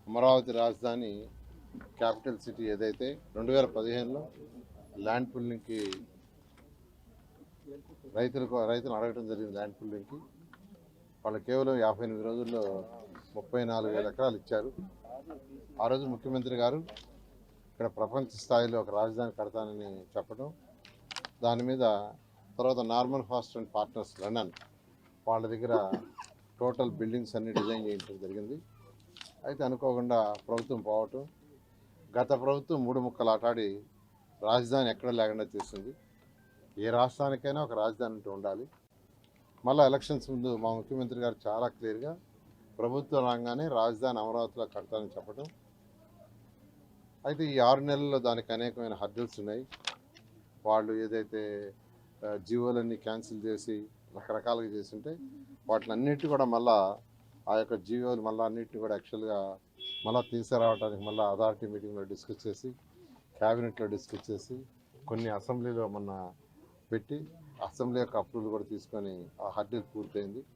అమరావతి రాజధాని capital city ఏదైతే 2015లో land పుల్లింగ్కి రైతులు అడగడం జరిగింది. ల్యాండ్ పుల్లింగ్కి వాళ్ళు కేవలం 58 రోజుల్లో 34,000 ఎకరాలు ఇచ్చారు. ఆ రోజు ముఖ్యమంత్రి గారు ఇక్కడ ప్రపంచ స్థాయిలో ఒక రాజధాని కడతానని చెప్పడం, దాని మీద తర్వాత Norman fast and partners London వాళ్ళ దగ్గర టోటల్ బిల్డింగ్స్ అన్ని డిజైన్ చేయించడం జరిగింది. అయితే అనుకోకుండా ప్రభుత్వం పోవటం, గత ప్రభుత్వం 3 ముక్కలు ఆటాడి రాజధాని ఎక్కడ లేకుండా చేసింది. ఏ రాష్ట్రానికైనా ఒక రాజధాని అంటూ ఉండాలి. మళ్ళీ ఎలక్షన్స్ ముందు మా ముఖ్యమంత్రి గారు చాలా క్లియర్గా ప్రభుత్వం రాగానే రాజధాని అమరావతిలో కడతానని చెప్పడం. అయితే ఈ 6 నెలల్లో దానికి అనేకమైన హర్డల్స్ ఉన్నాయి. వాళ్ళు ఏదైతే జీవోలన్నీ క్యాన్సిల్ చేసి రకరకాలుగా చేస్తుంటే వాటిని అన్నిటి కూడా మళ్ళా ఆ యొక్క జీవోలు మళ్ళీ అన్నింటినీ కూడా యాక్చువల్గా మళ్ళీ తీసుకురావడానికి మళ్ళీ అథారిటీ మీటింగ్లో డిస్కస్ చేసి, క్యాబినెట్లో డిస్కస్ చేసి, కొన్ని అసెంబ్లీలో మొన్న పెట్టి అసెంబ్లీ యొక్క అప్రూవల్ కూడా తీసుకొని ఆ హర్డల్ పూర్తయింది.